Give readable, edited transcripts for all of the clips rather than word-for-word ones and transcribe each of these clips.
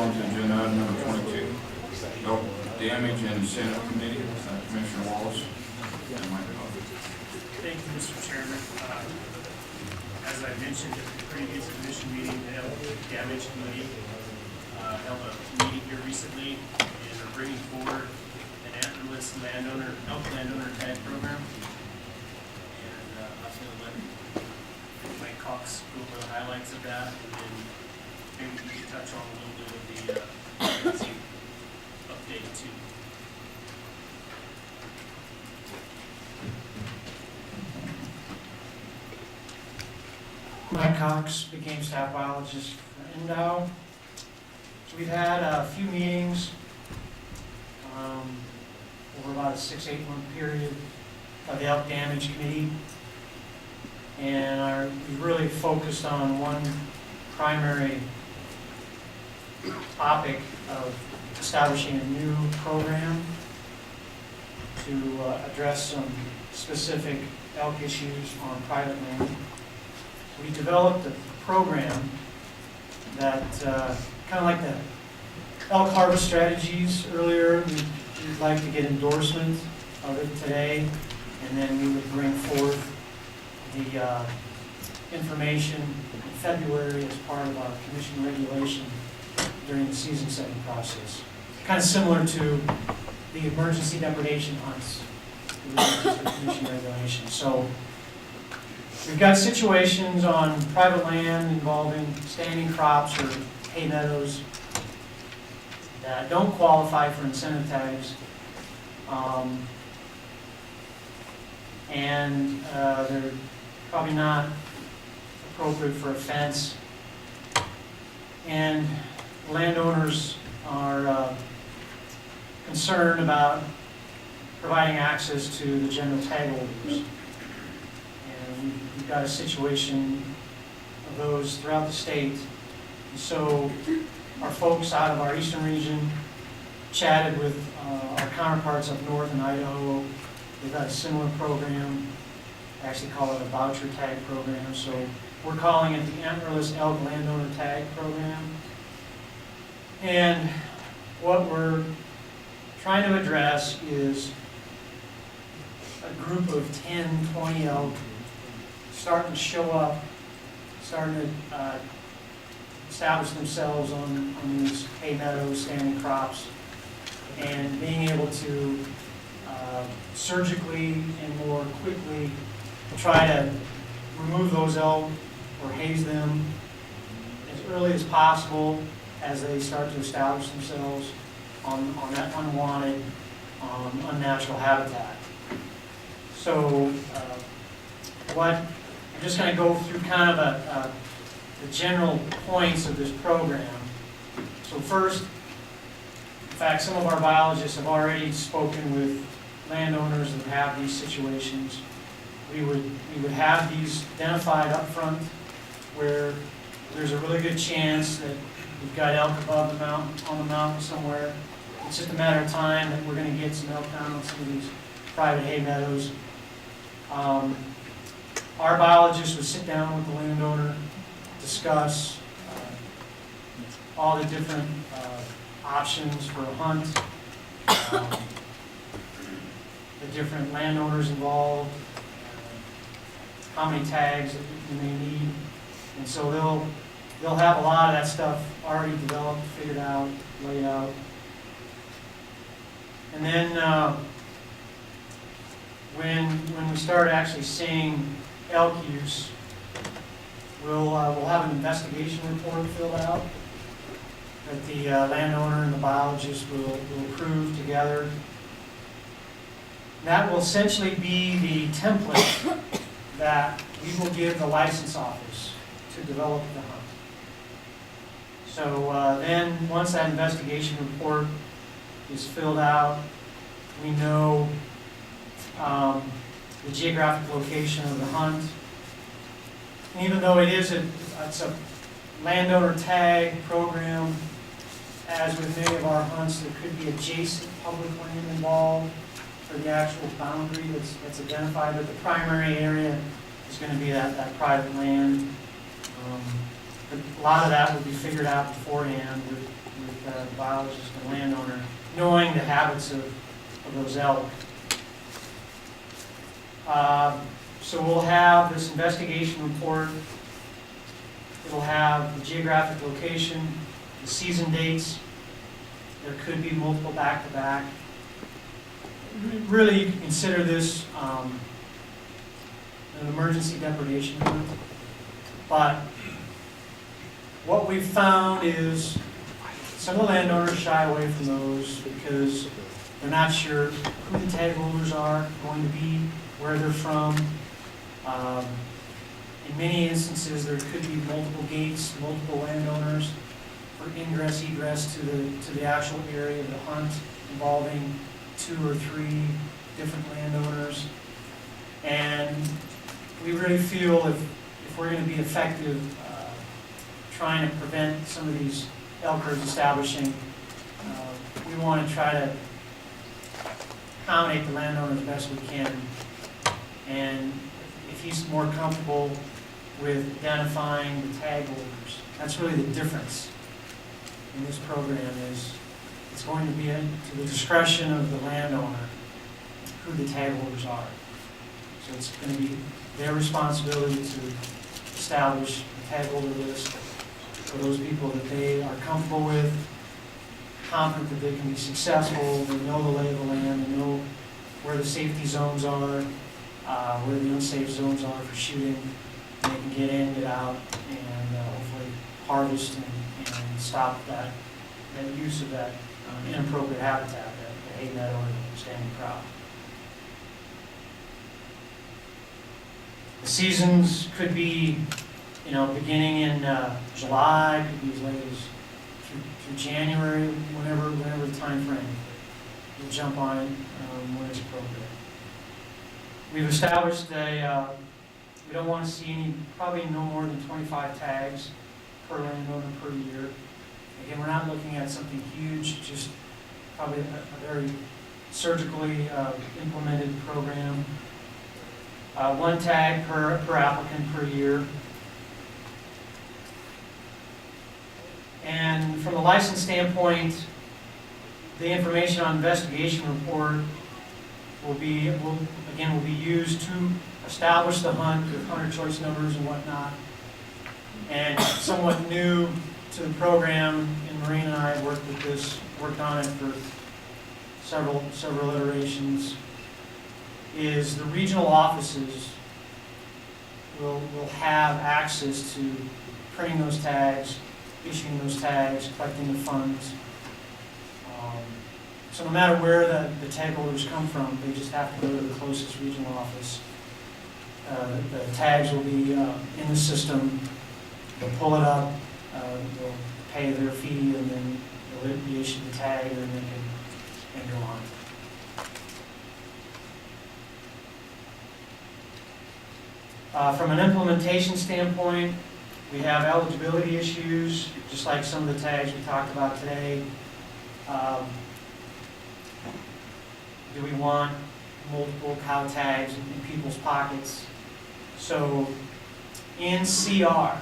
on to agenda item number 22. Elk Damage and Incentive Committee, Commissioner Wallace. Thank you, Mr. Chairman. As I mentioned at the previous commission meeting, the Elk Damage Committee held a meeting here recently and are bringing forward an antlerless elk landowner tag program. And I'm going to let Mike Cox go over the highlights of that, and then maybe we can touch on a little bit of the update too. Mike Cox became staff biologist for Endow. We've had a few meetings over about a 6-8 month period of the Elk Damage Committee, and we really focused on one primary topic of establishing a new program to address some specific elk issues on private land. We developed a program that, kind of like the elk harvest strategies earlier, we'd like to get endorsement of it today, and then we would bring forth the information in February as part of our commission regulation during the season setting process. Kind of similar to the emergency depredation hunts, the commission regulation. So we've got situations on private land involving standing crops or hay meadows that don't qualify for incentive tags, and they're probably not appropriate for a fence, and landowners are concerned about providing access to the general tag holders. We've got a situation of those throughout the state. And so our folks out of our eastern region chatted with our counterparts up north in Idaho. They've got a similar program. They actually call it a voucher tag program. So we're calling it the Antlerless Elk Landowner Tag Program. And what we're trying to address is a group of 10, 20 elk starting to show up, starting to establish themselves on these hay meadows, standing crops, and being able to surgically and more quickly try to remove those elk or haze them as early as possible as they start to establish themselves on that unwanted, unnatural habitat. So I'm just going to go through kind of the general points of this program. So first, in fact, some of our biologists have already spoken with landowners that have these situations. We would have these identified up front where there's a really good chance that we've got elk above the mountain, on the mountain somewhere. It's just a matter of time that we're going to get some elk down on some of these private hay meadows. Our biologist would sit down with the landowner, discuss all the different options for a hunt, the different landowners involved, how many tags that you may need, and so they'll have a lot of that stuff already developed, figured out, laid out, and then when we start actually seeing elk use, we'll have an investigation report filled out that the landowner and the biologist will approve together. That will essentially be the template that we will give the license office to develop the hunt. So then once that investigation report is filled out, we know the geographic location of the hunt. And even though it's a landowner tag program, as with many of our hunts, there could be adjacent public land involved for the actual boundary that's identified, but the primary area is going to be that private land. But a lot of that will be figured out beforehand with the biologist and landowner, knowing the habits of those elk. So we'll have this investigation report. It'll have the geographic location, the season dates. There could be multiple back-to-back. Really, you can consider this an emergency depredation hunt. But what we've found is some of the landowners shy away from those because they're not sure who the tag holders are going to be, where they're from. In many instances, there could be multiple gates, multiple landowners for ingress, egress to the actual area of the hunt, involving 2 or 3 different landowners. And we really feel if we're going to be effective trying to prevent some of these elk herds establishing, we want to try to accommodate the landowner as best we can. And if he's more comfortable with identifying the tag holders, that's really the difference in this program. Is it's going to be to the discretion of the landowner who the tag holders are. So it's going to be their responsibility to establish a tag holder list for those people that they are comfortable with, confident that they can be successful, they know the lay of the land, they know where the safety zones are, where the unsafe zones are for shooting, and they can get in, get out, and hopefully harvest and stop that use of that inappropriate habitat, the hay meadow or the standing crop. The seasons could be, beginning in July, could be as late as through January, whenever the time frame. We'll jump on it when it's appropriate. We've established we don't want to see probably no more than 25 tags per landowner per year. Again, we're not looking at something huge, just probably a very surgically implemented program. 1 tag per applicant per year. And from a license standpoint, the information on investigation report will be used to establish the hunt with hunter choice numbers and whatnot. And somewhat new to the program, and Maureen and I worked on it for several iterations, is the regional offices will have access to printing those tags, issuing those tags, collecting the funds. So no matter where the tag holders come from, they just have to go to the closest regional office. The tags will be in the system. They'll pull it up, they'll pay their fee, and then they'll be issued the tag, and then they can go on. From an implementation standpoint, we have eligibility issues, just like some of the tags we talked about today. Do we want multiple cow tags in people's pockets? So in CR,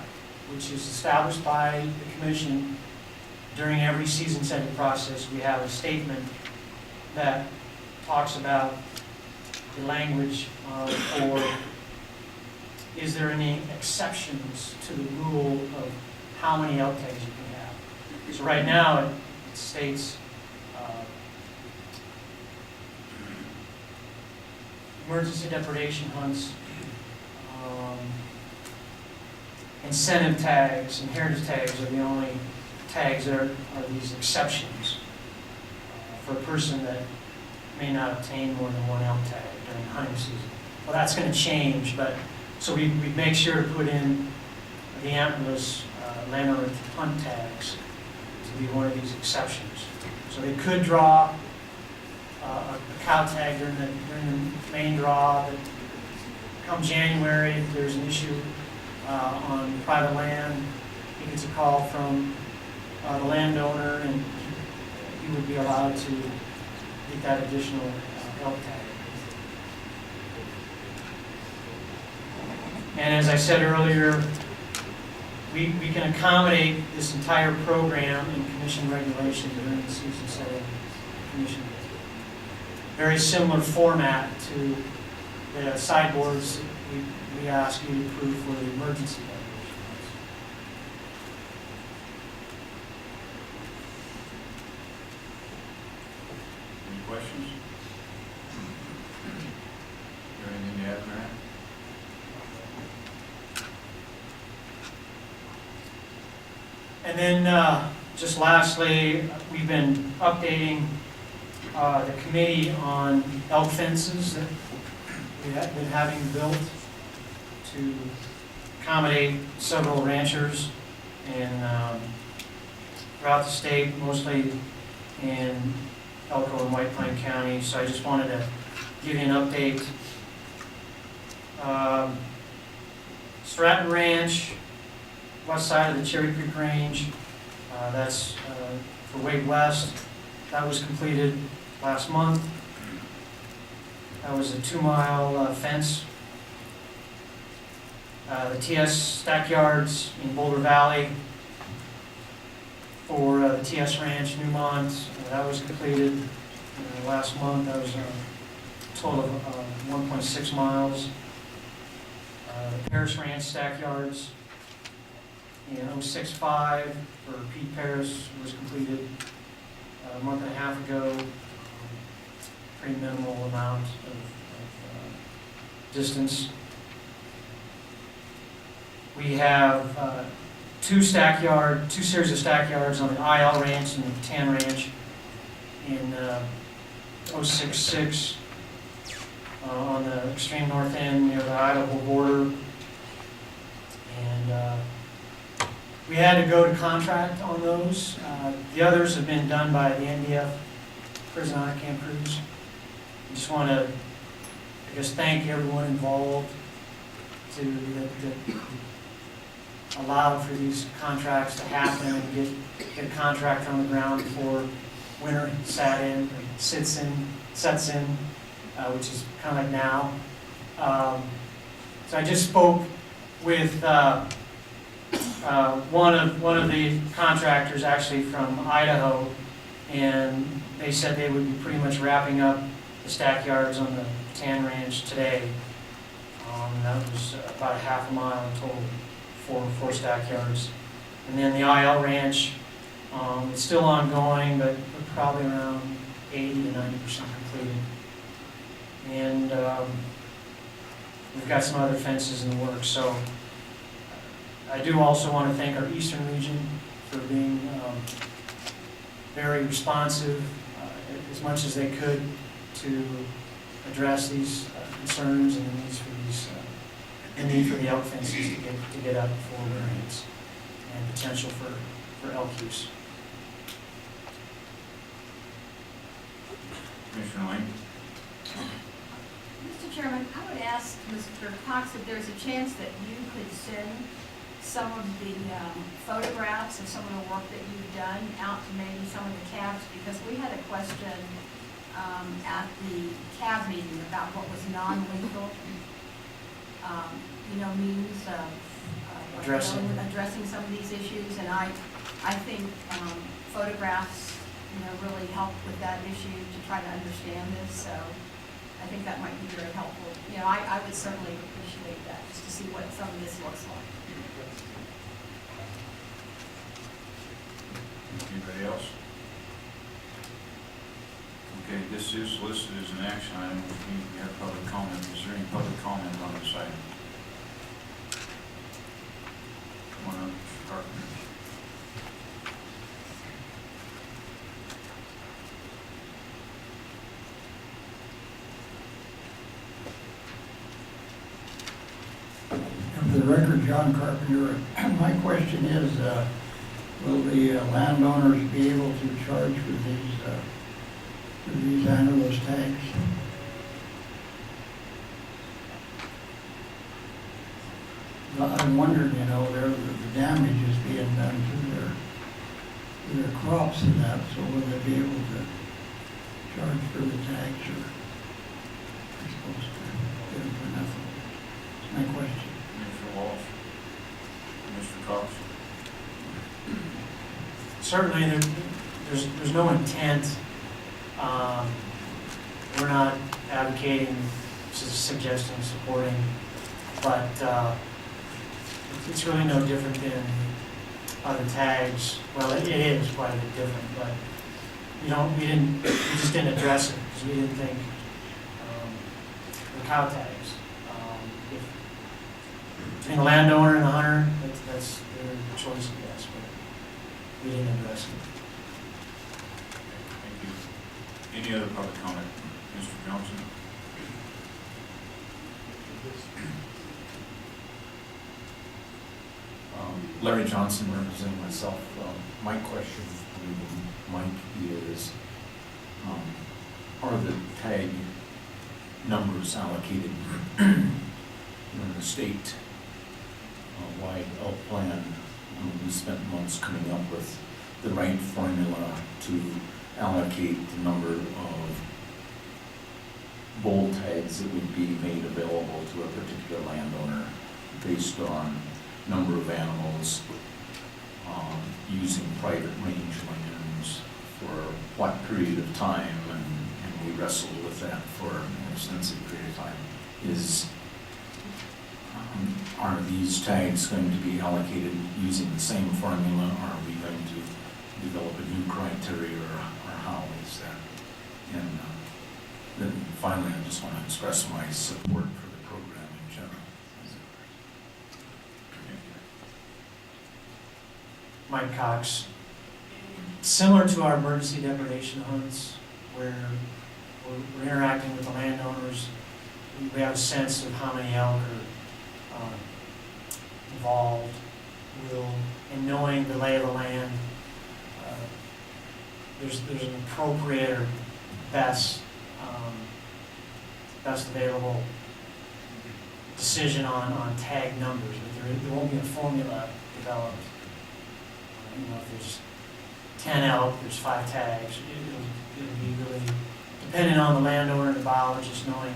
which is established by the commission during every season setting process, we have a statement that talks about the language for is there any exceptions to the rule of how many elk tags you can have. So right now it states emergency depredation hunts, incentive tags, and heritage tags are the only tags that are these exceptions for a person that may not obtain more than 1 elk tag during hunting season. Well, that's going to change, but so we make sure to put in the antlerless landowner hunt tags to be one of these exceptions. So they could draw a cow tag during the main draw, but come January, if there's an issue on private land, he gets a call from the landowner, and he would be allowed to get that additional elk tag. And as I said earlier, we can accommodate this entire program in commission regulations during the season setting commission. Very similar format to the sideboards we ask you to approve for the emergency regulations. Any questions? You have anything to add, Maureen? And then, just lastly, we've been updating the committee on elk fences that we have been having built to accommodate several ranchers throughout the state, mostly in Elko and White Pine County. So I just wanted to give you an update. Stratton Ranch, west side of the Cherry Creek Range, that's for Wade West. That was completed last month. That was a 2-mile fence. The TS Stackyards in Boulder Valley for the TS Ranch, Newmont, that was completed last month. That was a total of 1.6 miles. The Paris Ranch Stackyards in 065 for Pete Paris was completed a month and a half ago. Pretty minimal amount of distance. We have two series of stackyards on the IL Ranch and the Tan Ranch in 066 on the extreme north end near the Idaho border. And we had to go to contract on those. The others have been done by the NDF Prison Honor Camp crews. I just want to, I guess, thank everyone involved that allowed for these contracts to happen and get a contractor on the ground before winter sets in, which is kind of like now. So I just spoke with one of the contractors actually from Idaho, and they said they would be pretty much wrapping up the stackyards on the Tan Ranch today. That was about a half a mile in total, four stackyards. And then the IL Ranch, it's still ongoing, but we're probably around 80 to 90% completed. And we've got some other fences in the works. So I do also want to thank our Eastern region for being very responsive, as much as they could, to address these concerns and the need for the elk fences to get up for variance and potential for elk use. Commissioner Lane? Mr. Chairman, I would ask Mr. Cox if there's a chance that you could send some of the photographs of some of the work that you've done out to maybe some of the cabs, because we had a question at the cab meeting about what was non-lethal, means of addressing some of these issues, and I think photographs, really help with that issue to try to understand this. So I think that might be very helpful. I would certainly appreciate that, just to see what some of this looks like. Anybody else? Okay, this is listed as an action item. We have public comment. Is there any public comment on this item? Come on up, Mr. Carpenter. For the record, John Carpenter. My question is, will the landowners be able to charge for these annual tags? I'm wondering, the damage is being done to their crops and that, so will they be able to charge for the tags, or are they supposed to get them for nothing? That's my question. Mr. Wallace? Mr. Cox? Certainly, there's no intent. We're not advocating, suggesting, supporting, but it's really no different than other tags. Well, it is quite a bit different, but we just didn't address it because we didn't think the cow tags. Between the landowner and the hunter, that's their choice, I guess, but we didn't address it. Thank you. Any other public comment? Mr. Johnson? Larry Johnson, representing myself. My question to Mike is, are the tag numbers allocated in the state wide elk plan? We spent months coming up with the right formula to allocate the number of bull tags that would be made available to a particular landowner based on number of animals, using private range lands for what period of time, and we wrestled with that for an extensive period of time. Are these tags going to be allocated using the same formula, or are we going to develop a new criteria, or how is that? And then finally, I just want to express my support for the program in general. Mike Cox. Similar to our emergency depredation hunts, where we're interacting with the landowners, we have a sense of how many elk are involved. In knowing the lay of the land, there's an appropriate or best available decision on tag numbers, but there won't be a formula developed. If there's 10 elk, there's 5 tags. It'll be really dependent on the landowner and the biologist knowing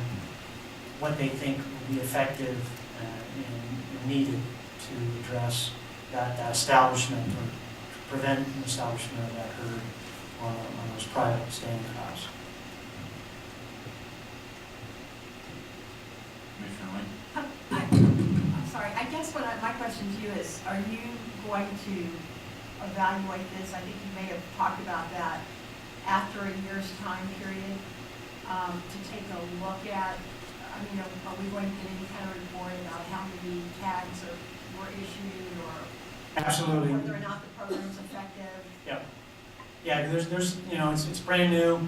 what they think will be effective and needed to address that establishment or prevent the establishment of that herd on those private standing cows. I'm sorry, I guess my question to you is, are you going to evaluate this? I think you may have talked about that after a year's time period, to take a look at, are we going to get any kind of report about how many tags were issued, or Absolutely. whether or not the program's effective? Yep. Yeah, there's it's brand new.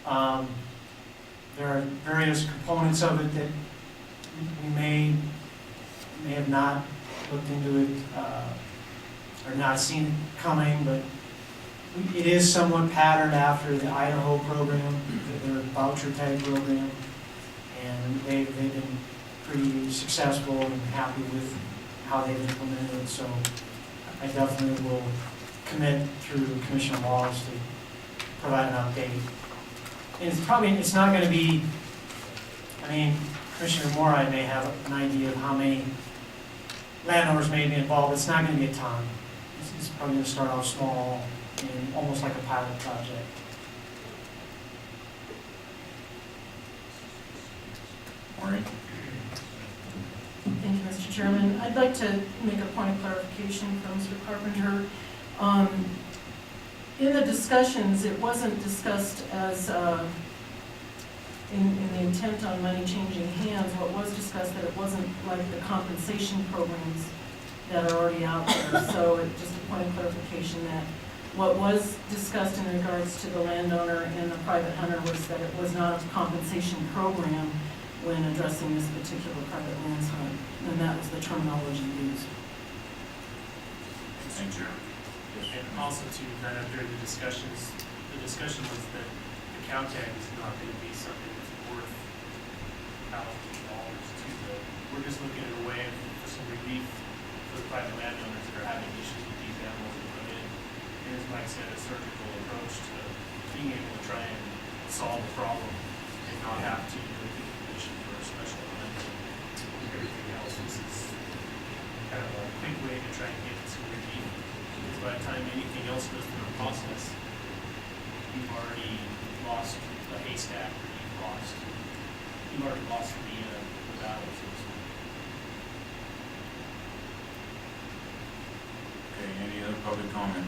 There are various components of it that we may have not looked into it or not seen it coming, but it is somewhat patterned after the Idaho program, their voucher tag program, and they've been pretty successful and happy with how they've implemented it. So I definitely will commit through Commissioner Wallace to provide an update. And it's not going to be, Commissioner Moore may have an idea of how many landowners may be involved. It's not going to be a ton. It's probably going to start off small and almost like a pilot project. Maureen? Thank you, Mr. Chairman. I'd like to make a point of clarification from Mr. Carpenter. In the discussions, it wasn't discussed as in the intent on money changing hands. What was discussed that it wasn't like the compensation programs that are already out there. So just a point of clarification that what was discussed in regards to the landowner and the private hunter was that it was not a compensation program when addressing this particular private lands hunt, and that was the terminology used. Thank you. And also to kind of during the discussion was that the cow tag is not going to be something that's worth thousands of dollars to the. We're just looking at a way for some relief for the private landowners that are having issues with these animals that come in. And as Mike said, a surgical approach to being able to try and solve the problem and not have to go through the commission for a special hunt and everything else. This is kind of a quick way to try and get it to relief. Because by the time anything else goes through the process, you've already lost a haystack, or you've already lost the battle, so to speak. Okay, any other public comment?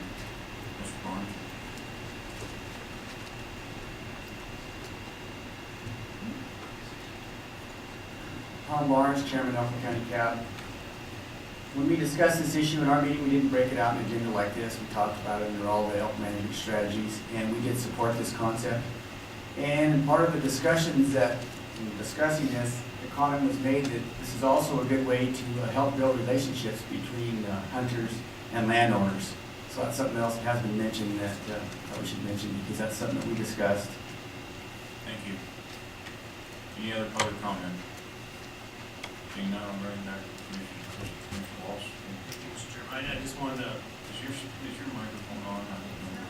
Mr. Barnes? Tom Barnes, Chairman, Elton County Cab. When we discussed this issue in our meeting, we didn't break it out in an agenda like this. We talked about it under all the elk management strategies, and we did support this concept. And part of the discussions that, in discussing this, the comment was made that this is also a good way to help build relationships between hunters and landowners. So that's something else that has been mentioned that we should mention, because that's something that we discussed. Thank you. Any other public comment? Seeing none, I'll bring it back to Commissioner Wallace. Mr. Chairman, I just wanted to, Is your microphone on? I don't know.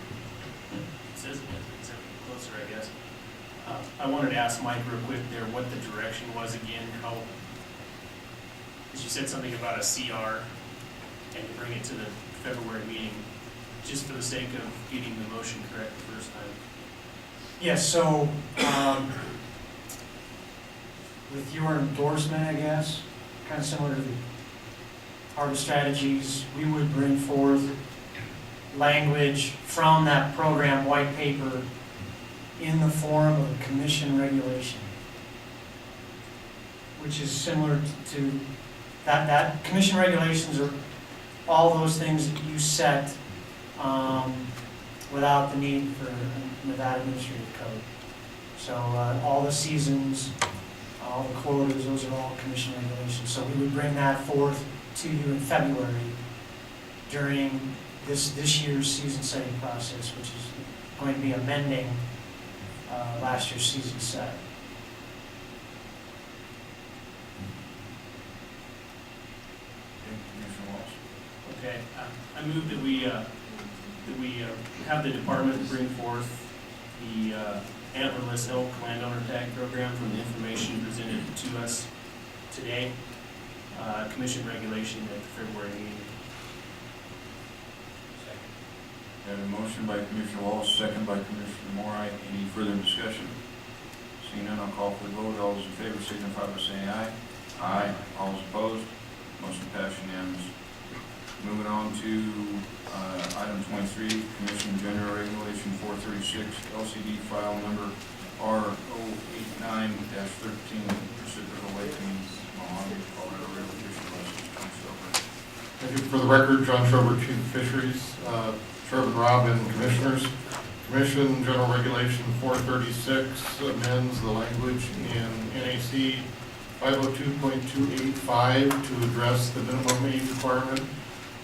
it says it's closer, I guess. I wanted to ask Mike real quick there what the direction was again, how, because you said something about a CR and to bring it to the February meeting, just for the sake of getting the motion correct the first time. Yes, so, with your endorsement, I guess, kind of similar to the harvest strategies, we would bring forth language from that program white paper in the form of a commission regulation, which is similar to that commission regulations are all those things that you set without the need for a Nevada administrative code. So all the seasons, all the quotas, those are all commission regulations. So we would bring that forth to you in February during this year's season setting process, which is going to be amending last year's season set. Okay, Commissioner Wallace. Okay, I move that we have the department bring forth the antlerless elk landowner tag program from the information presented to us today, commission regulation at the February meeting. We have a motion by Commissioner Wallace, second by Commissioner Maureen. Any further discussion? Seeing none, I'll call for the vote. All those in favor signify by saying aye. Aye. All those opposed? Motion passed unanimous. Moving on to item 23, Commission General Regulation 436, LCD file number R089-13, Reciprocal Lake and Buonamici, Colorado River Fishing License. Thank you. For the record, John Schober, Chief of Fisheries, Chairman Rob and Commissioners. Commission General Regulation 436 amends the language in NAC 502.285 to address the minimum age requirement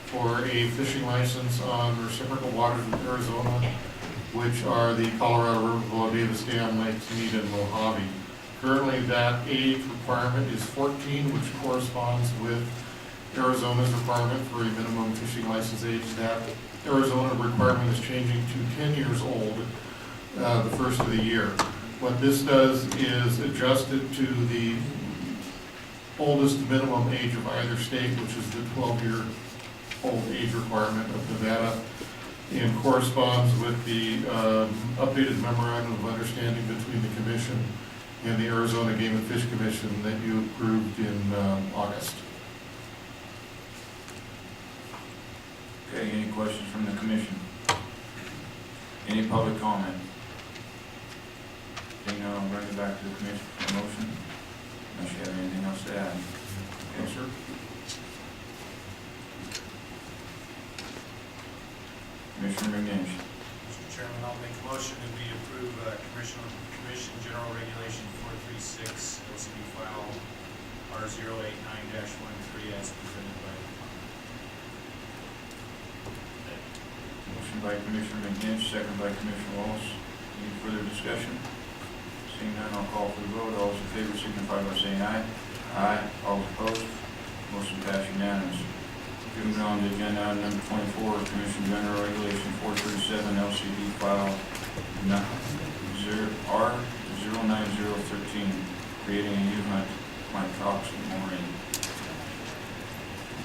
for a fishing license on reciprocal waters in Arizona, which are the Colorado River, Below Davis Dam, Lakes Mead, and Mojave. Currently, that age requirement is 14, which corresponds with Arizona's requirement for a minimum fishing license age. That Arizona requirement is changing to 10 years old the first of the year. What this does is adjust it to the oldest minimum age of either state, which is the 12-year-old age requirement of Nevada, and corresponds with the updated memorandum of understanding between the Commission and the Arizona Game and Fish Commission that you approved in August. Okay, any questions from the Commission? Any public comment? Seeing none, I'll bring it back to the Commission for a motion. Unless you have anything else to add. Okay, sir? Commissioner McNish. Mr. Chairman, I'll make a motion that we approve Commission General Regulation 436, LCD file R089-13 as presented by the Motion by Commissioner McNish, second by Commissioner Wallace. Any further discussion? Seeing none, I'll call for the vote. All those in favor signify by saying aye. Aye. All opposed? Motion passed unanimous. Moving on to agenda item number 24, Commission General Regulation 437, LCD file R09013, creating a U-hunt, Mike Cox and Maureen.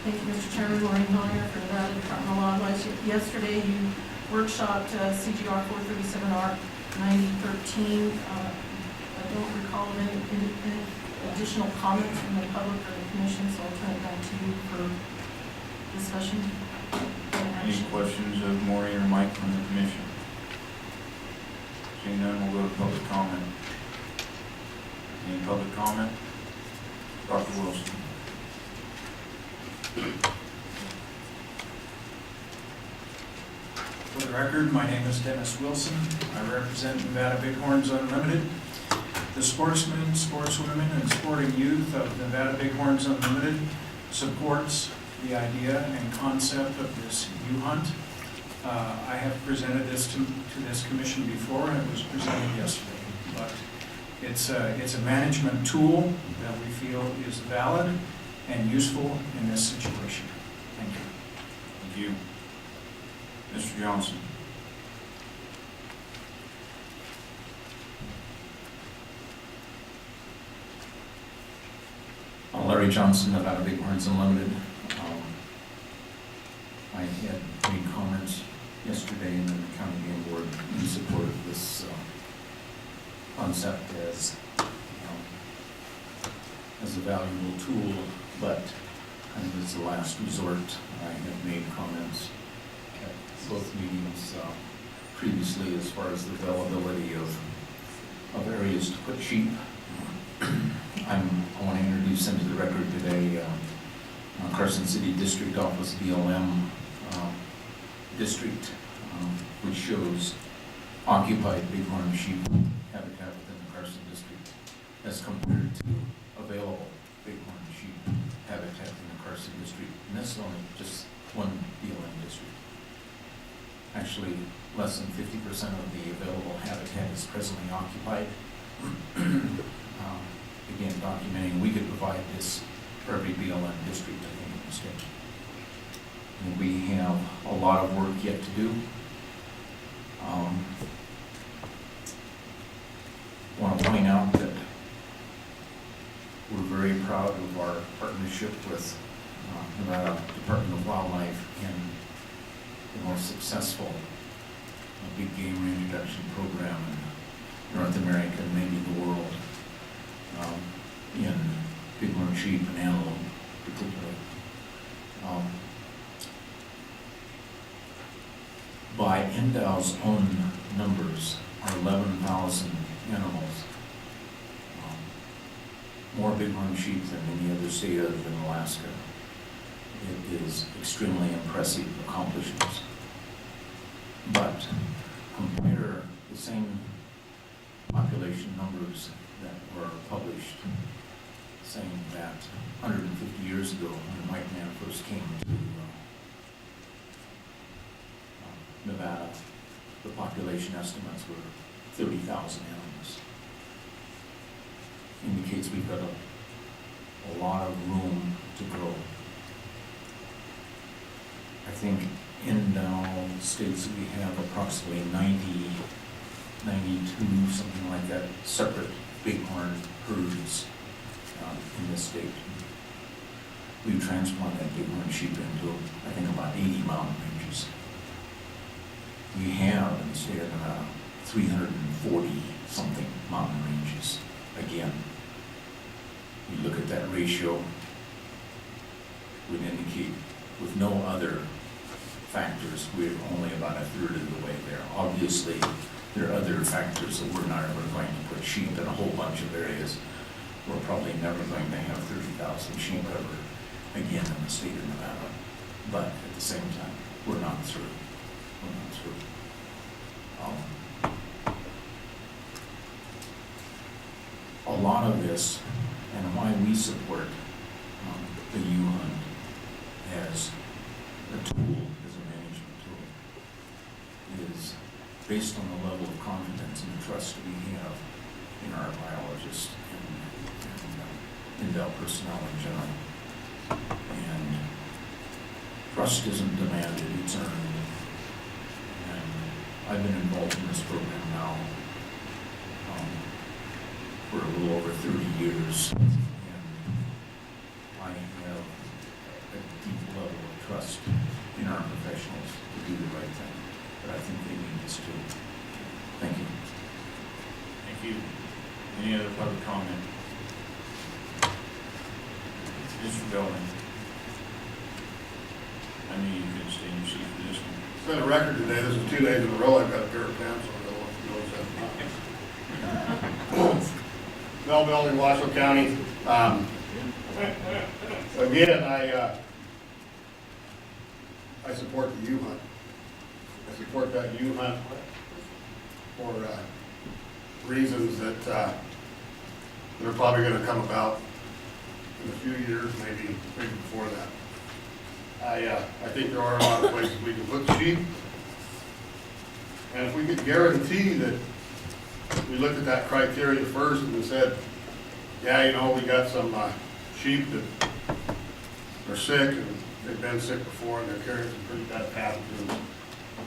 Thank you, Mr. Chairman. Maureen Hullinger for Nevada Department of Wildlife. Yesterday, you workshopped CGR 437R 9013. I don't recall any additional comments from the public or the commission, so I'll turn it back to you for discussion. Any questions of Maureen or Mike from the commission? Seeing none, we'll go to public comment. Any public comment? Dr. Wilson. For the record, my name is Dennis Wilson. I represent Nevada Bighorns Unlimited. The sportsmen, sportswomen, and sporting youth of Nevada Bighorns Unlimited supports the idea and concept of this U-hunt. I have presented this to this commission before, and it was presented yesterday. But it's a management tool that we feel is valid and useful in this situation. Thank you. Thank you. Mr. Johnson. Larry Johnson, Nevada Bighorns Unlimited. I had made comments yesterday in the county game board in support of this concept as a valuable tool, but kind of as a last resort. I have made comments at both meetings previously as far as the availability of areas to put sheep. I want to introduce into the record today Carson City District Office BLM district, which shows occupied bighorn sheep habitat within the Carson district as compared to available bighorn sheep habitat in the Carson district. And that's only just one BLM district. Actually, less than 50% of the available habitat is presently occupied. Again, documenting we could provide this for every BLM district, I think, in the state. And we have a lot of work yet to do. I want to point out that we're very proud of our partnership with Nevada Department of Wildlife in the most successful big game reintroduction program in North America and maybe the world, in bighorn sheep and antelope particularly. By NDOW's own numbers, are 11,000 animals, more bighorn sheep than any other state other than Alaska. It is extremely impressive accomplishments. But compare the same population numbers that were published saying that 150 years ago when the white man first came to Nevada, the population estimates were 30,000 animals. Indicates we've got a lot of room to grow. I think NDOW states that we have approximately 92, something like that, separate bighorn herds in this state. We transplanted bighorn sheep into, I think, about 80 mountain ranges. We have in the state of Nevada 340 something mountain ranges. Again, you look at that ratio, would indicate with no other factors, we're only about a third of the way there. Obviously, there are other factors that we're not ever going to put sheep in a whole bunch of areas. We're probably never going to have 30,000 sheep ever again in the state of Nevada. But at the same time, we're not through. We're not through. A lot of this, and why we support the U-Hunt as a tool, as a management tool, is based on the level of confidence and trust we have in our biologists and NDOW personnel in general. And trust isn't demanded, it's earned. And I've been involved in this program now for a little over 30 years. And I have a deep you. Any other public comment? Mr. Bellman? I knew you couldn't stay in your seat for this one. Set a record today, this is 2 days in a row I've got a pair of pants on, I don't know if you noticed that. Mel Building, Washoe County. Again, I support the U-Hunt. I support that U-Hunt for reasons that are probably going to come about in a few years, maybe before that. I think there are a lot of places we can put sheep. And if we could guarantee that we looked at that criteria first and said, yeah, you know, we got some sheep that are sick and they've been sick before and they're carrying some pretty bad pathogens,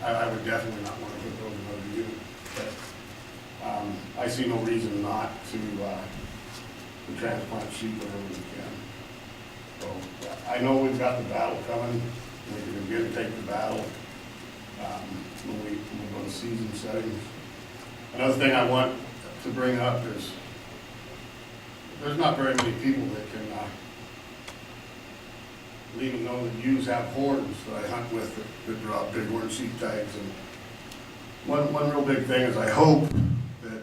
I would definitely not want to put those in another unit. But I see no reason not to transplant sheep whenever we can. So I know we've got the battle coming. We can again take the battle when we go to season settings. Another thing I want to bring up is there's not very many people that can even know that ewes have horns that I hunt with that draw bighorn sheep tags. And one real big thing is I hope that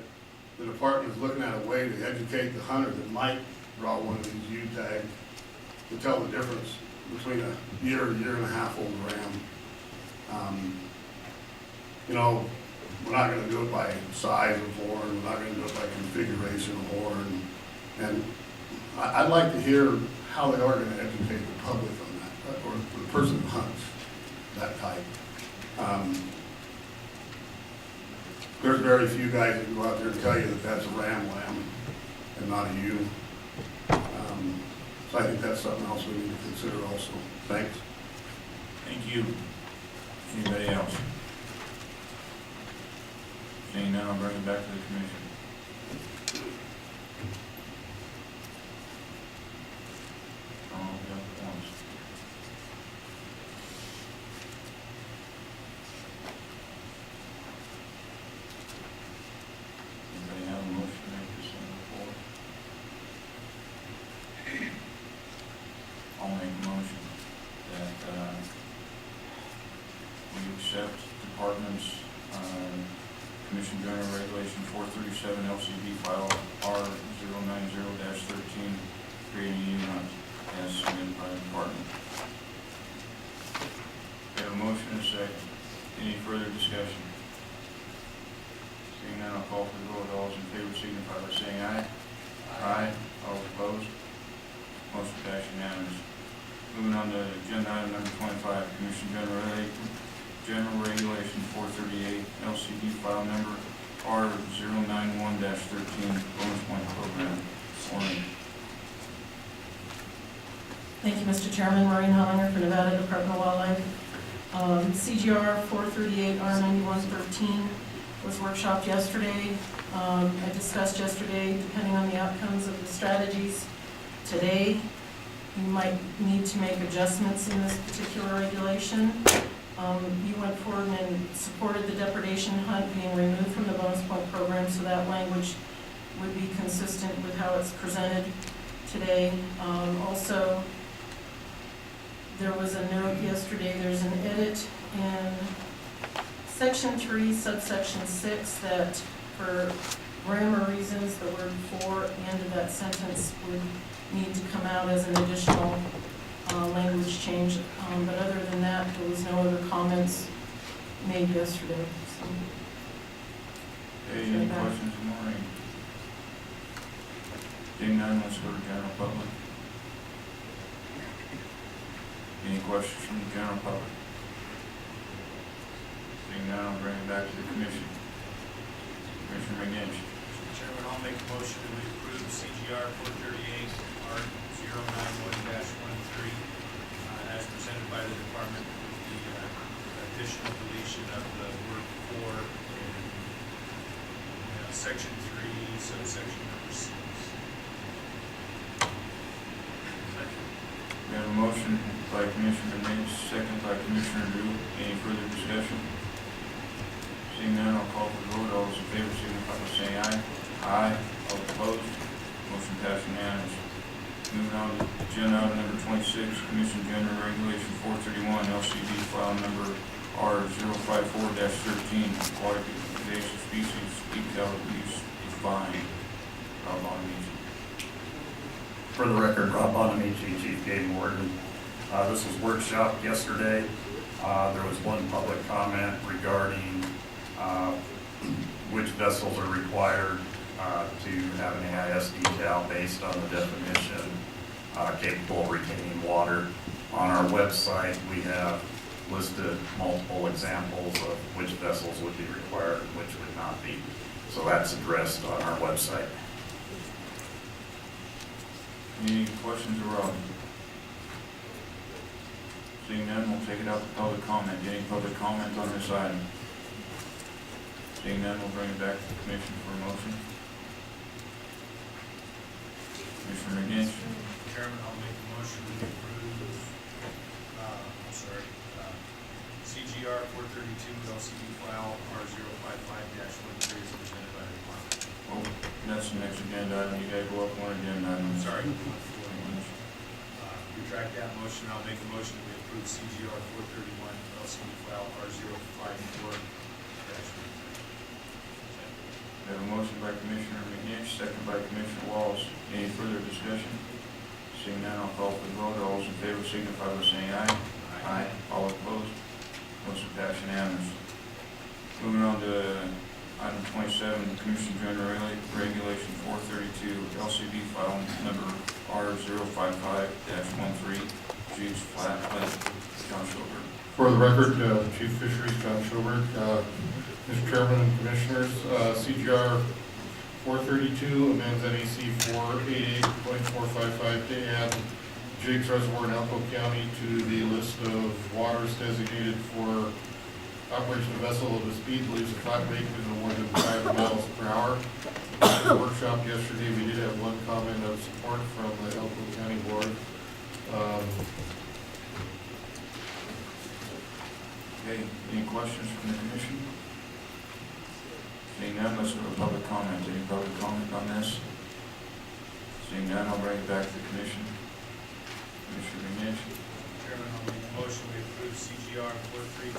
the department is looking at a way to educate the hunter that might draw one of these ewe tags to tell the difference between a year and a half old ram. You know, we're not going to do it by size of horn, we're not going to do it by configuration of horn. And I'd like to hear how they are going to educate the public on that, or the person who hunts that type. There's very few guys that can go out there and tell you that that's a ram lamb and not a ewe. So I think that's something else we need to consider also. Thanks. Thank you. Anybody else? Seeing none, I'll bring it back to the commission. All at once. Anybody have a motion to make this on the floor? I'll make a motion that we accept department's Commission General Regulation 437 LCD file R090-13, creating a unit as submitted by the department. We have a motion and a second. Any further discussion? Seeing none, I'll call for the vote. All those in favor signify by saying aye. Aye. All opposed? Motion passed unanimous. Moving on to agenda item number 25, Commission General Regulation 438 LCD file number R091-13, bonus point program. Maureen. Thank you, Mr. Chairman. Maureen Hullinger for Nevada Department of Wildlife. CGR 438 R9113 was workshopped yesterday. I discussed yesterday, depending on the outcomes of the strategies today, you might need to make adjustments in this particular regulation. You went forward and supported the depredation hunt being removed from the bonus point program, so that language would be consistent with how it's presented today. Also, there was a note yesterday, there's an edit in section 3, subsection 6, that for grammar reasons, the word "for" at the end of that sentence would need to come out as an additional language change. But other than that, there was no other comments made yesterday. So, Okay, any questions, Maureen? Seeing none, let's go to general public. Any questions from the general public? Seeing none, I'll bring it back to the commission. Commissioner McGinnis. Mr. Chairman, I'll make a motion that we approve CGR 438 R091-13 as presented by the department with the additional deletion of the word "for" in section 3, subsection number 6. We have a motion by Commissioner McGinnis, second by Commissioner Drew. Any further discussion? Seeing none, I'll call for the vote. All those in favor signify by saying aye. Aye. All opposed? Motion passed unanimous. Moving on to agenda item number 26, Commission General Regulation 431, LCD file number R054-13, Aquatic Invasive Species, Decal use defined. Buonamici. For the record, Buonamici, Chief Game Warden. This was workshop yesterday. There was one public comment regarding which vessels are required to have an AIS decal based on the definition capable of retaining water. On our website, we have listed multiple examples of which vessels would be required and which would not be. So that's addressed on our website. Any questions or Rob? Seeing none, we'll take it out to public comment. Any public comment on this item? Seeing none, we'll bring it back to the commission for a motion. Commissioner McGinnis? Chairman, I'll make a motion to approve, CGR 432 LCD file R055-13 is presented by the department. Well, that's the next agenda item. You gotta go up one agenda item. Sorry. Retract that motion. I'll make a motion to approve CGR 431 LCD file R054-13. We have a motion by Commissioner McGinnis, second by Commissioner Wallace. Any further discussion? Seeing none, I'll call for the vote. All those in favor signify by saying aye. Aye. All opposed? Motion passed unanimous. Moving on to item 27, Commission General Regulation 432, LCD file number R055-13, Jiggs, Flatwake, John Schobert. For the record, Chief Fisheries John Schobert, Mr. Chairman and Commissioners, CGR 432 amends NAC 488.455 to add Jiggs Reservoir in Elko County to the list of waters designated for operation of vessel of the speed believes a Flatwake with no more than 5 miles per hour. At the workshop yesterday, we did have one comment of support from the Elko County Board. Okay, any questions from the commission? Seeing none, let's go to public comment. Any public comment on this? Seeing none, I'll bring it back to the commission. Commissioner McGinnis? Chairman, I'll make a motion to approve CGR 432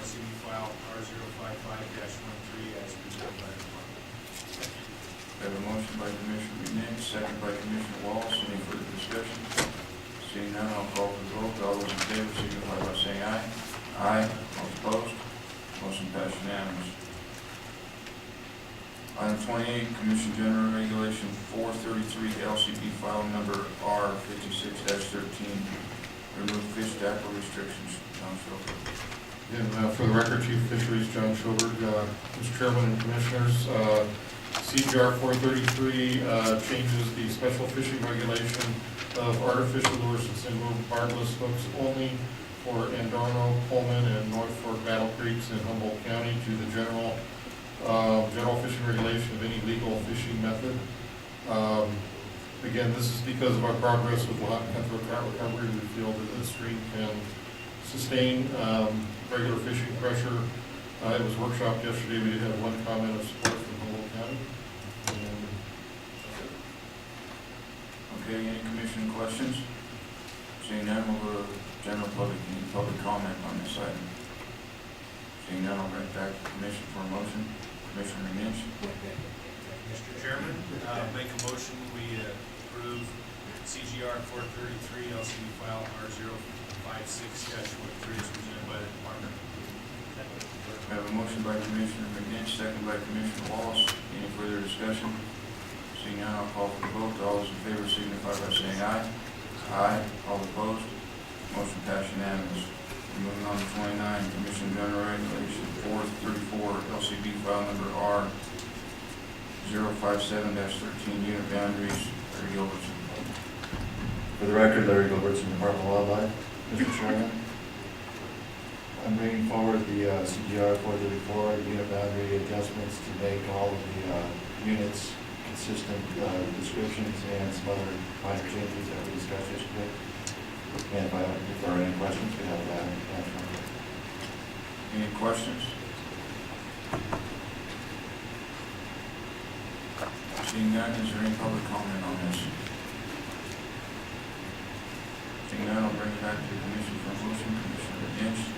LCD file R055-13 as presented by the department. We have a motion by Commissioner McGinnis, second by Commissioner Wallace. Any further discussion? Seeing none, I'll call for the vote. All those in favor signify by saying aye. Aye. All opposed? Motion passed unanimous. Item 28, Commission General Regulation 433, LCD file number R56-13, remove fish tackle restrictions. John Schobert. And for the record, Chief Fisheries John Schobert, Mr. Chairman and Commissioners, CGR 433 changes the special fishing regulation of artificial lures and single barbless hooks only for Andorno, Pullman, and North Fork Battle Creeks in Humboldt County to the general fishing regulation of any legal fishing method. Again, this is because of our progress with lot and cutthroat trout recovery. We feel that this stream can sustain regular fishing pressure. It was workshopped yesterday. We did have one comment of support from Humboldt County. Okay, any commission questions? Seeing none, we'll go to general public. Any public comment on this item? Seeing none, I'll bring it back to the commission for a motion. Commissioner McGinnis? Mr. Chairman, make a motion we approve CGR 433 LCD file R056-13 as presented by the department. We have a motion by Commissioner McGinnis, second by Commissioner Wallace. Any further discussion? Seeing none, I'll call for the vote. All those in favor signify by saying aye. Aye. All opposed? Motion passed unanimous. Moving on to 29, Commission General Regulation 434, LCD file number R057-13, unit boundaries. Larry Gilbertson. For the record, Larry Gilbertson, Department of Wildlife. Mr. Chairman, I'm bringing forward the CGR 434 unit boundary adjustments to make all of the units consistent descriptions and some other minor changes that we discussed yesterday. And if there are any questions, we have that answer. Any questions? Seeing none, is there any public comment on this? Seeing none, I'll bring it back to the commission for a motion. Commissioner Lynch.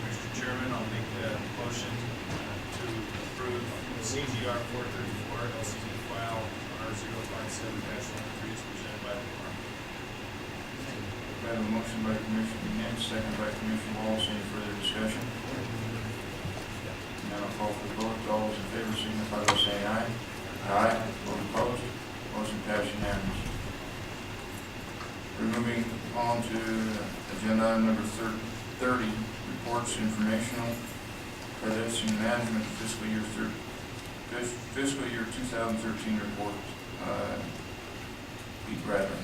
Mr. Chairman, I'll make the motion to approve CGR 434 LCD file R057-13 as presented by the department. We have a motion by Commissioner Lynch, second by Commissioner Wallace. Any further discussion? Now I'll call for the vote. All those in favor signify by saying aye. Aye. Those opposed? Motion passed unanimously. We're moving on to agenda item number 30, reports, informational, accreditation management fiscal year 2013 report. Pete Bradley.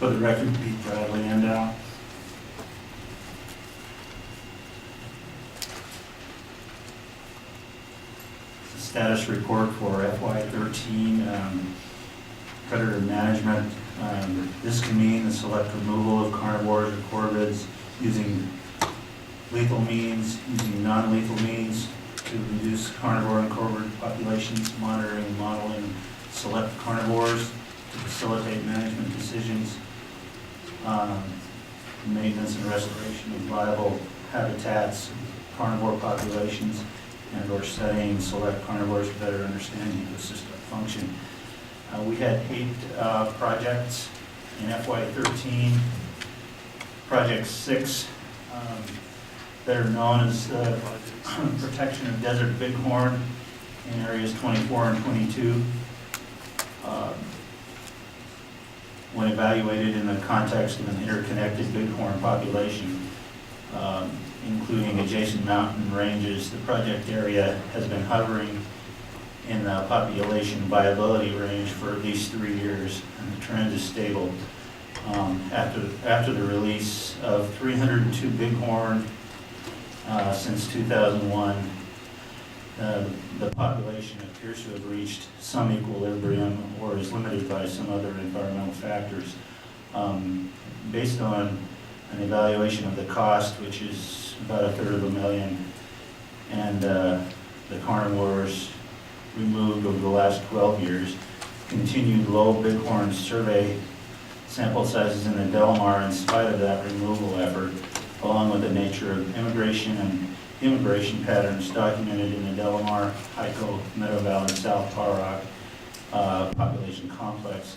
For the record, Pete Bradley, and status report for FY13 predator management. This can mean the select removal of carnivores or corvids using lethal means, using non-lethal means to reduce carnivore and corvid populations, monitoring and modeling select carnivores to facilitate management decisions, maintenance and restoration of viable habitats, carnivore populations, and or studying select carnivores to better understand ecosystem function. We had 8 projects in FY13. Project 6, that are known as protection of desert bighorn in areas 24 and 22. When evaluated in the context of an interconnected bighorn population, including adjacent mountain ranges, the project area has been hovering in the population viability range for at least 3 years, and the trend is stable. After the release of 302 bighorn since 2001, the population appears to have reached some equilibrium or is limited by some other environmental factors. Based on an evaluation of the cost, which is about $250,000, and the carnivores removed over the last 12 years, continued low bighorn survey sample sizes in the Delamar in spite of that removal effort, along with the nature of immigration and immigration patterns documented in the Delamar, Hyco, Meadow Valley, South Parrock population complex.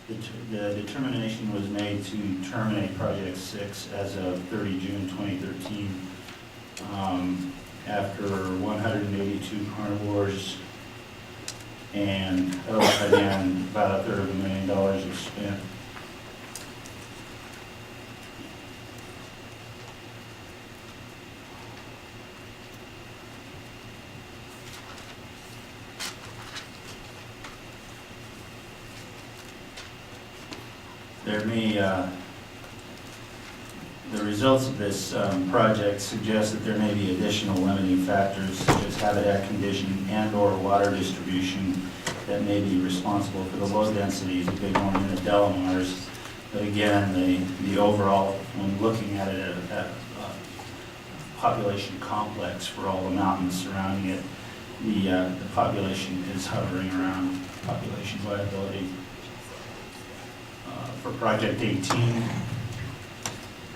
The determination was made to terminate Project 6 as of 30 June 2013 after 182 carnivores and again about $250,000 was spent. The results of this project suggest that there may be additional limiting factors such as habitat condition and or water distribution that may be responsible for the low densities of bighorn in the Delamars. But again, the overall, when looking at it at a population complex for all the mountains surrounding it, the population is hovering around population viability. For Project 18,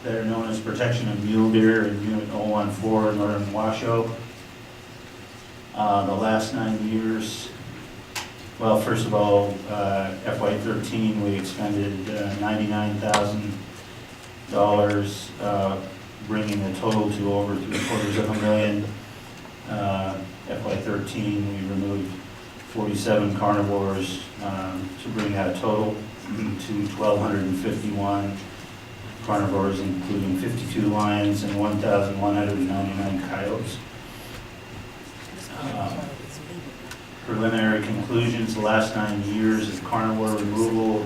that are known as protection of mule deer in Unit 014 Northern Washoe. The last 9 years, well, first of all, FY13 we expended $99,000, bringing the total to over $750,000. FY13 we removed 47 carnivores to bring that total to 1,251 carnivores, including 52 lions and 1,199 coyotes. Preliminary conclusions: the last 9 years of carnivore removal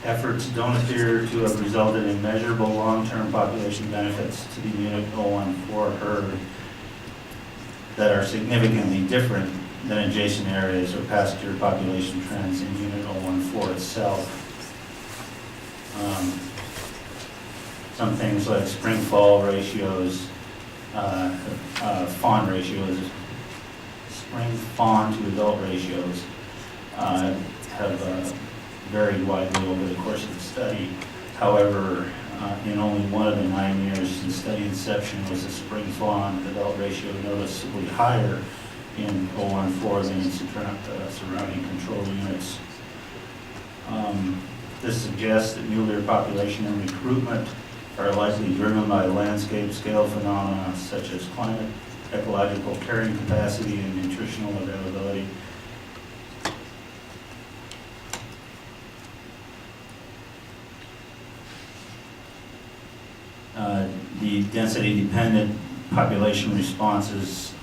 efforts don't appear to have resulted in measurable long-term population benefits to the Unit 014 herd that are significantly different than adjacent areas or past year population trends in Unit 014 itself. Some things like spring-fall ratios, fawn ratios, spring fawn to adult ratios have varied widely over the course of the study. However, in only one of the 9 years since study inception was the spring fawn adult ratio noticeably higher in 014 than in surrounding control units. This suggests that mule deer population and recruitment are likely driven by landscape scale phenomena such as climate, ecological carrying capacity, and nutritional availability. The density-dependent population responses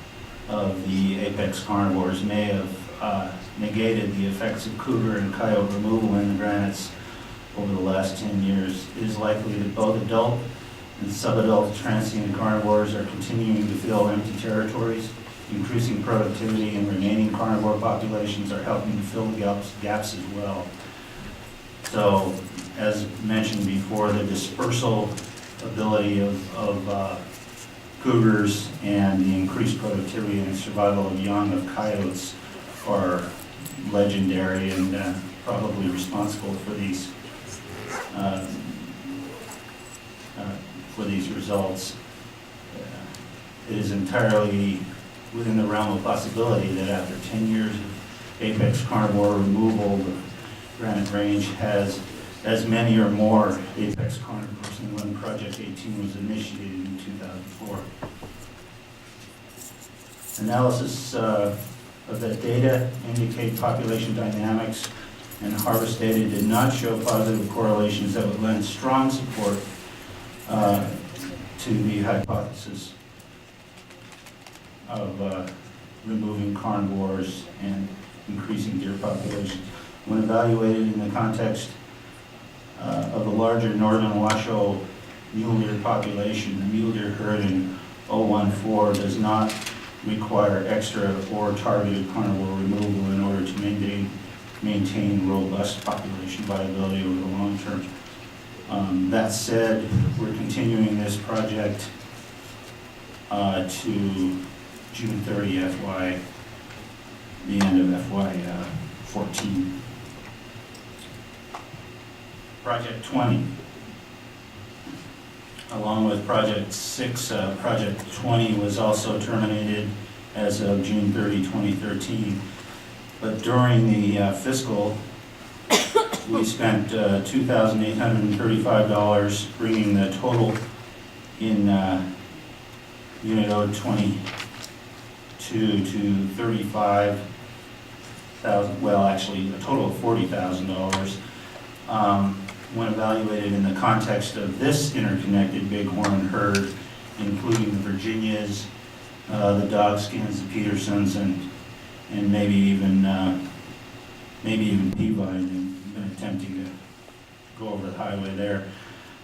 of the apex carnivores may have negated the effects of cougar and coyote removal in the granites over the last 10 years. It is likely that both adult and subadult transient carnivores are continuing to fill empty territories. Increasing productivity and remaining carnivore populations are helping to fill the gaps as well. So, as mentioned before, the dispersal ability of cougars and the increased productivity and survival of young of coyotes are legendary and probably responsible for these results. It is entirely within the realm of possibility that after 10 years of apex carnivore removal, the granite range has as many or more apex carnivores than when Project 18 was initiated in 2004. Analysis of the data indicate population dynamics, and harvest data did not show positive correlations that would lend strong support to the hypothesis of removing carnivores and increasing deer populations. When evaluated in the context of the larger northern Washoe mule deer population, the mule deer herd in 014 does not require extra or targeted carnivore removal in order to maintain robust population viability over the long term. That said, we're continuing this project to June 30 FY, the end of FY 14. Project 20. Along with Project 6, Project 20 was also terminated as of June 30, 2013. But during the fiscal, we spent $2,835, bringing the total in Unit 022 to $35,000, well, actually, a total of $40,000. When evaluated in the context of this interconnected bighorn herd, including the Virginias, the Dogskins, the Petersons, and maybe even Peavine. They've been attempting to go over the highway there.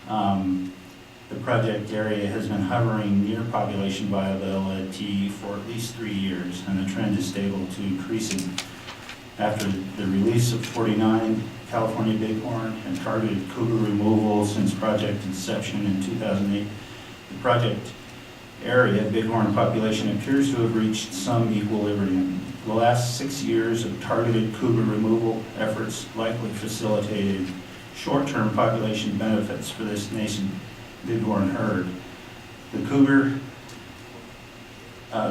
The project area has been hovering near population viability for at least 3 years, and the trend is stable to increasing. After the release of 49 California bighorn and targeted cougar removal since project inception in 2008, the project area bighorn population appears to have reached some equilibrium. The last 6 years of targeted cougar removal efforts likely facilitated short-term population benefits for this nascent bighorn herd.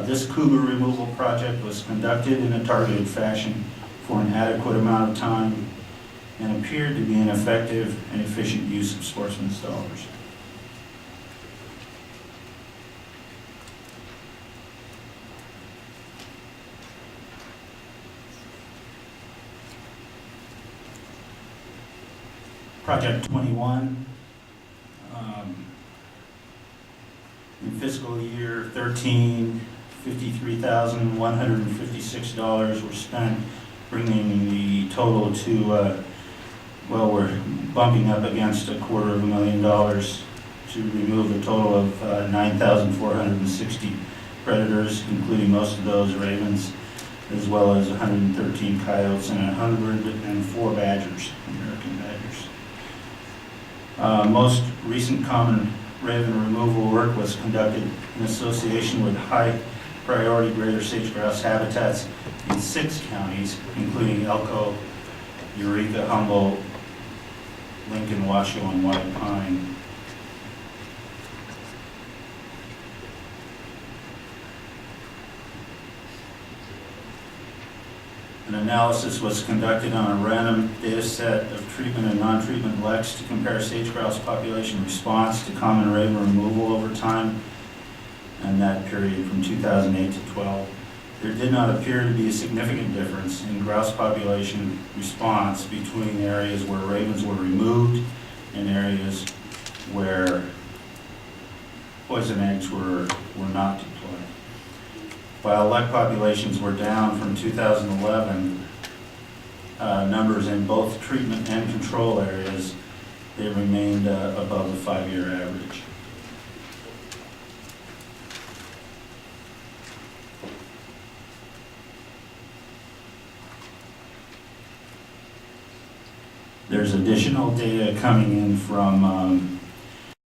This cougar removal project was conducted in a targeted fashion for an adequate amount of time and appeared to be an effective and efficient use of sportsmen's dollars. Project 21, in fiscal year 13, $53,156 were spent, bringing the total to, well, we're bumping up against $250,000 to remove a total of 9,460 predators, including most of those ravens, as well as 113 coyotes and 104 badgers, American badgers. Most recent common raven removal work was conducted in association with high priority greater sage-grouse habitats in 6 counties, including Elko, Eureka, Humboldt, Lincoln, Washoe, and White Pine. An analysis was conducted on a random data set of treatment and non-treatment leks to compare sage-grouse population response to common raven removal over time, and that period from 2008 to 12. There did not appear to be a significant difference in grouse population response between areas where ravens were removed and areas where poison eggs were not deployed. While lek populations were down from 2011, numbers in both treatment and control areas, they remained above the 5-year average. There's additional data coming in from